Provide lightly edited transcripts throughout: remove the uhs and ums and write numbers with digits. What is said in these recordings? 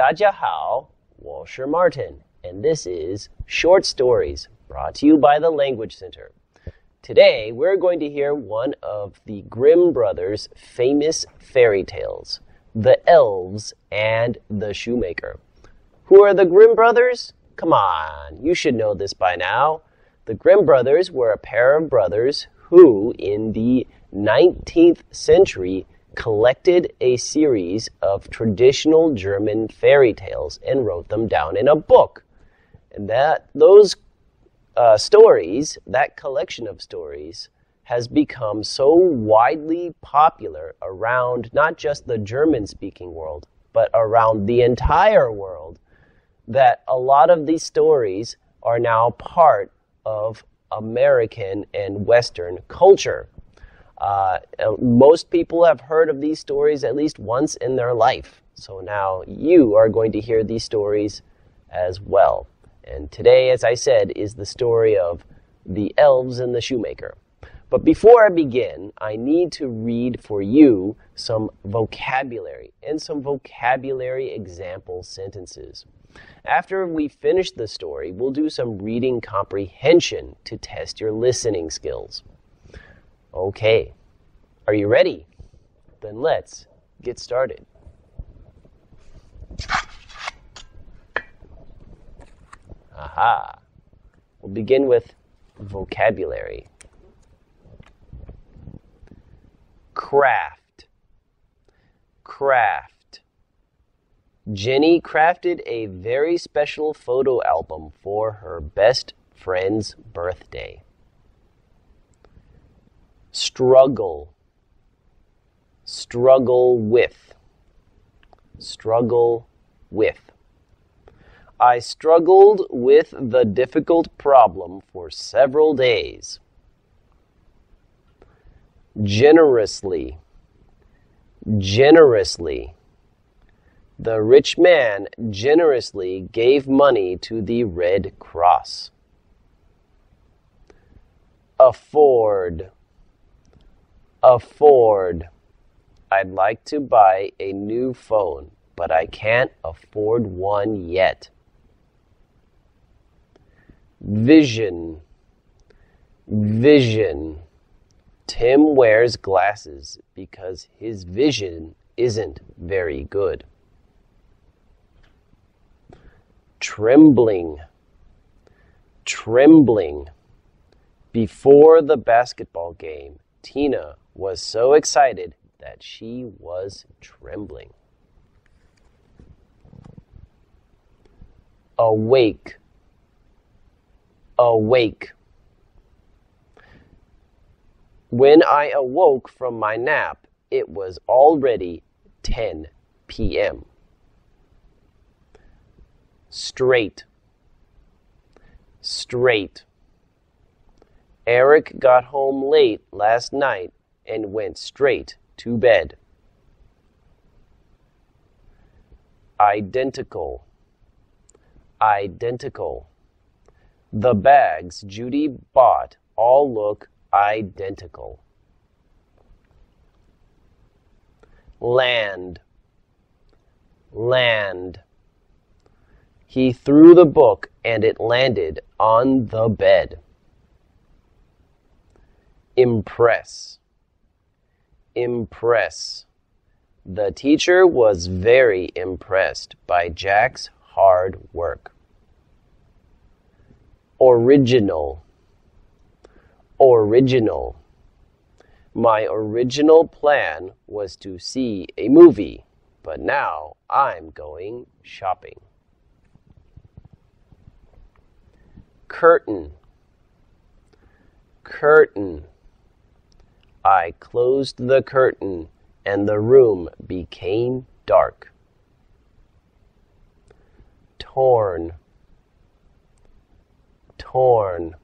大家好，我是 Martin, and this is Short Stories, brought to you by the Language Center. Today, we're going to hear one of the Grimm brothers' famous fairy tales, The Elves and the Shoemaker. Who are the Grimm brothers? Come on, you should know this by now. The Grimm brothers were a pair of brothers who, in the 19th century, collected a series of traditional German fairy tales and wrote them down in a book. And those stories, that collection of stories, has become so widely popular around not just the German-speaking world, but around the entire world, that a lot of these stories are now part of American and Western culture. Most people have heard of these stories at least once in their life. So now you are going to hear these stories as well. And today, as I said, is the story of the elves and the shoemaker. But before I begin, I need to read for you some vocabulary and some vocabulary example sentences. After we finish the story, we'll do some reading comprehension to test your listening skills. Okay, are you ready? Then let's get started. Aha! We'll begin with vocabulary. Craft. Craft. Jenny crafted a very special photo album for her best friend's birthday. Struggle. Struggle with. Struggle with. I struggled with the difficult problem for several days. Generously. Generously. The rich man generously gave money to the Red Cross. Afford. Afford. I'd like to buy a new phone, but I can't afford one yet. Vision. Vision. Tim wears glasses because his vision isn't very good. Trembling. Trembling. Before the basketball game, Tina was so excited that she was trembling. Awake. Awake. When I awoke from my nap, it was already 10 p.m. Straight. Straight. Eric got home late last night and went straight to bed. Identical. Identical. The bags Judy bought all look identical. Land. Land. He threw the book and it landed on the bed. Impress. Impress. The teacher was very impressed by Jack's hard work. Original. Original. My original plan was to see a movie, but now I'm going shopping. Curtain. Curtain. I closed the curtain and the room became dark. Torn. Torn.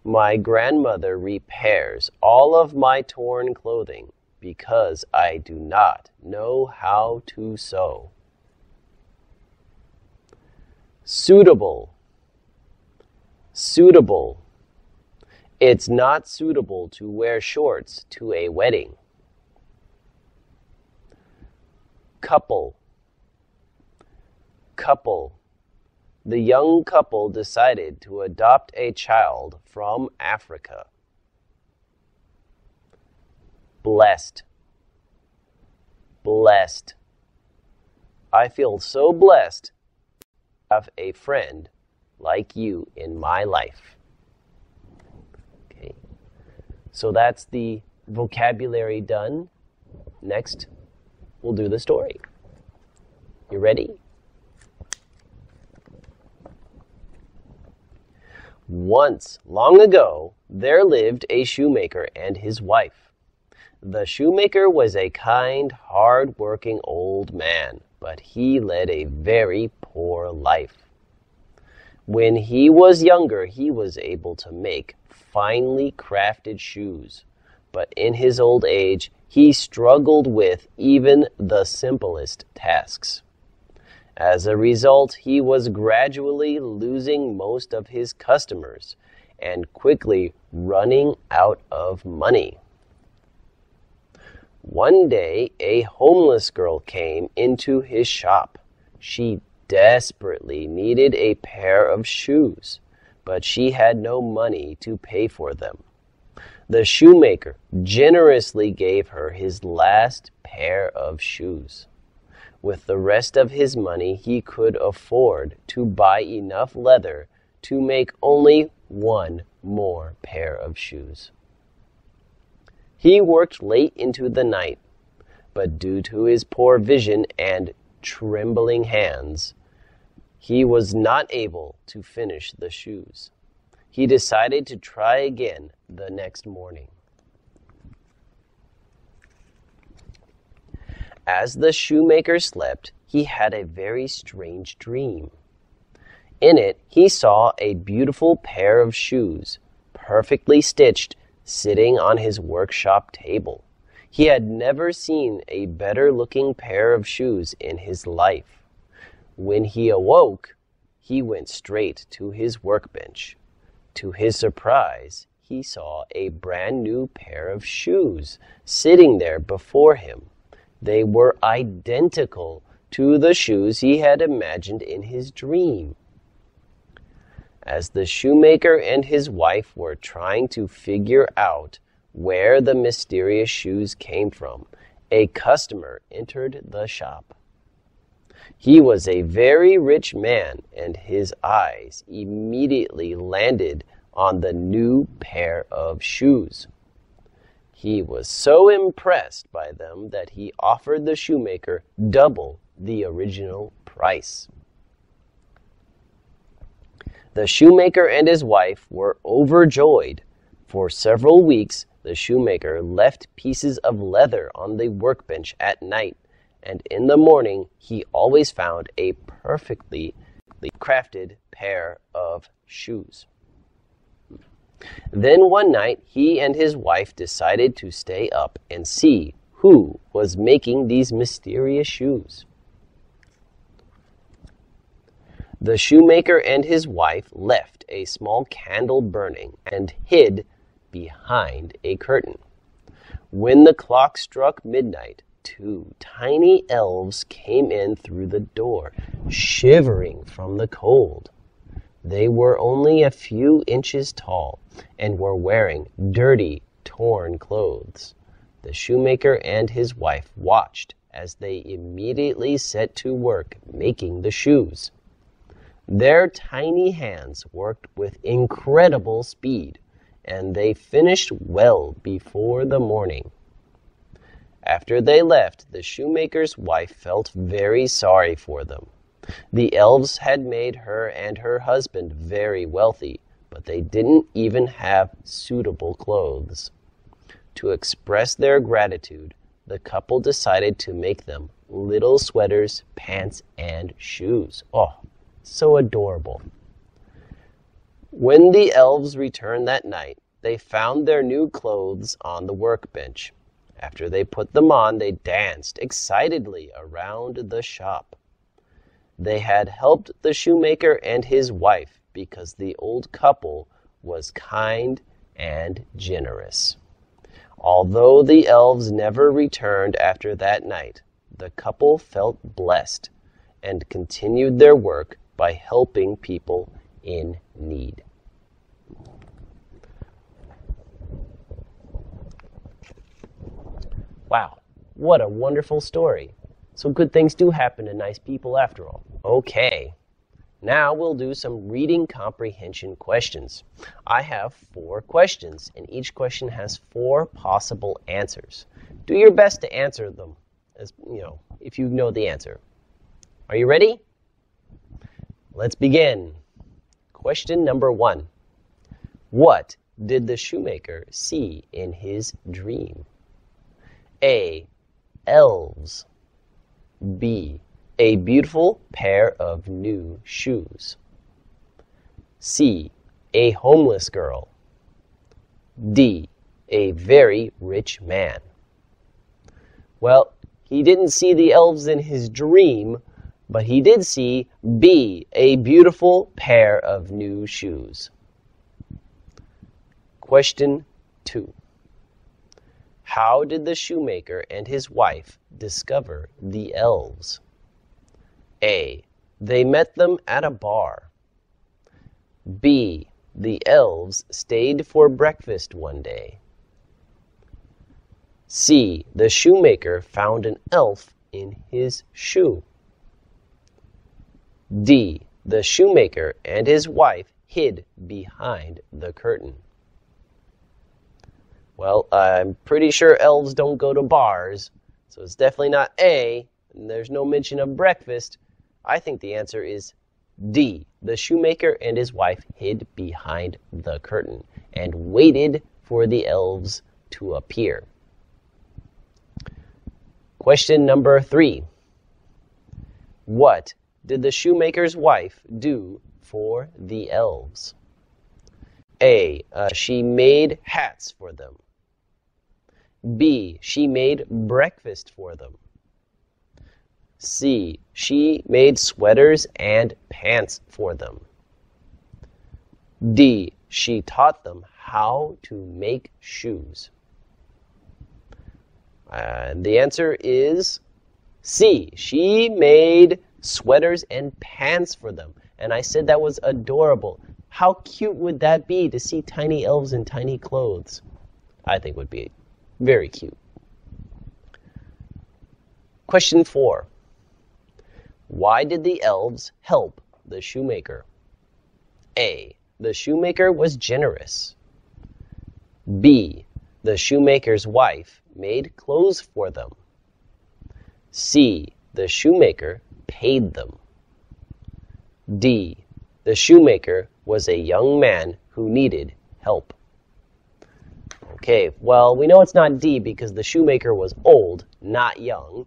My grandmother repairs all of my torn clothing because I do not know how to sew. Suitable. Suitable. It's not suitable to wear shorts to a wedding. Couple. couple. The young couple decided to adopt a child from Africa. Blessed. Blessed. I feel so blessed to have a friend like you in my life. Okay. So that's the vocabulary done. Next, we'll do the story. You ready? Once, long ago, there lived a shoemaker and his wife. The shoemaker was a kind, hard-working old man, but he led a very poor life. When he was younger, he was able to make finely crafted shoes, but in his old age, he struggled with even the simplest tasks. As a result, he was gradually losing most of his customers and quickly running out of money. One day, a homeless girl came into his shop. She desperately needed a pair of shoes, but she had no money to pay for them. The shoemaker generously gave her his last pair of shoes. With the rest of his money, he could afford to buy enough leather to make only one more pair of shoes. He worked late into the night, but due to his poor vision and trembling hands, he was not able to finish the shoes. He decided to try again the next morning. As the shoemaker slept, he had a very strange dream. In it, he saw a beautiful pair of shoes, perfectly stitched, sitting on his workshop table. He had never seen a better-looking pair of shoes in his life. When he awoke, he went straight to his workbench. To his surprise, he saw a brand new pair of shoes sitting there before him. They were identical to the shoes he had imagined in his dream. As the shoemaker and his wife were trying to figure out where the mysterious shoes came from, a customer entered the shop. He was a very rich man, and his eyes immediately landed on the new pair of shoes. He was so impressed by them that he offered the shoemaker double the original price. The shoemaker and his wife were overjoyed. For several weeks, the shoemaker left pieces of leather on the workbench at night, and in the morning he always found a perfectly crafted pair of shoes. Then one night, he and his wife decided to stay up and see who was making these mysterious shoes. The shoemaker and his wife left a small candle burning and hid behind a curtain. When the clock struck midnight, 2 tiny elves came in through the door, shivering from the cold. They were only a few inches tall and were wearing dirty, torn clothes. The shoemaker and his wife watched as they immediately set to work making the shoes. Their tiny hands worked with incredible speed, and they finished well before the morning. After they left, the shoemaker's wife felt very sorry for them. The elves had made her and her husband very wealthy, but they didn't even have suitable clothes. To express their gratitude, the couple decided to make them little sweaters, pants, and shoes. Oh, so adorable. When the elves returned that night, they found their new clothes on the workbench. After they put them on, they danced excitedly around the shop. They had helped the shoemaker and his wife because the old couple was kind and generous. Although the elves never returned after that night, the couple felt blessed and continued their work by helping people in need. Wow, what a wonderful story. So good things do happen to nice people after all. Okay, now we'll do some reading comprehension questions. I have 4 questions, and each question has 4 possible answers. Do your best to answer them, if you know the answer. Are you ready? Let's begin. Question number 1. What did the shoemaker see in his dream? A. Elves. B. A beautiful pair of new shoes. C. A homeless girl. D. A very rich man. Well, he didn't see the elves in his dream, but he did see B. A beautiful pair of new shoes. Question 2. How did the shoemaker and his wife discover the elves? A. They met them at a bar. B. The elves stayed for breakfast one day. C. The shoemaker found an elf in his shoe. D. The shoemaker and his wife hid behind the curtain. Well, I'm pretty sure elves don't go to bars, so it's definitely not A, and there's no mention of breakfast. I think the answer is D. The shoemaker and his wife hid behind the curtain and waited for the elves to appear. Question number 3. What did the shoemaker's wife do for the elves? A. She made hats for them. B. She made breakfast for them. C. She made sweaters and pants for them. D. She taught them how to make shoes. The answer is C. She made sweaters and pants for them. And I said that was adorable. How cute would that be to see tiny elves in tiny clothes? I think would be very cute. Question 4. Why did the elves help the shoemaker? A. The shoemaker was generous. B. The shoemaker's wife made clothes for them. C. The shoemaker paid them. D. The shoemaker was a young man who needed help. Okay, well, we know it's not D because the shoemaker was old, not young.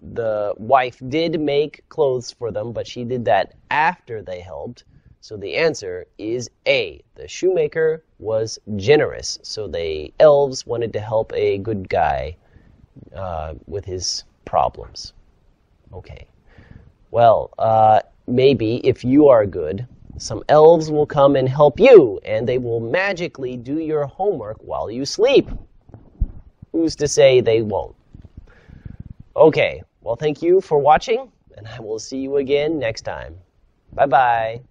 The wife did make clothes for them, but she did that after they helped. So the answer is A. The shoemaker was generous. So the elves wanted to help a good guy with his problems. Okay. Well, maybe if you are good, some elves will come and help you, and they will magically do your homework while you sleep. Who's to say they won't? Okay, well, thank you for watching, and I will see you again next time. Bye-bye.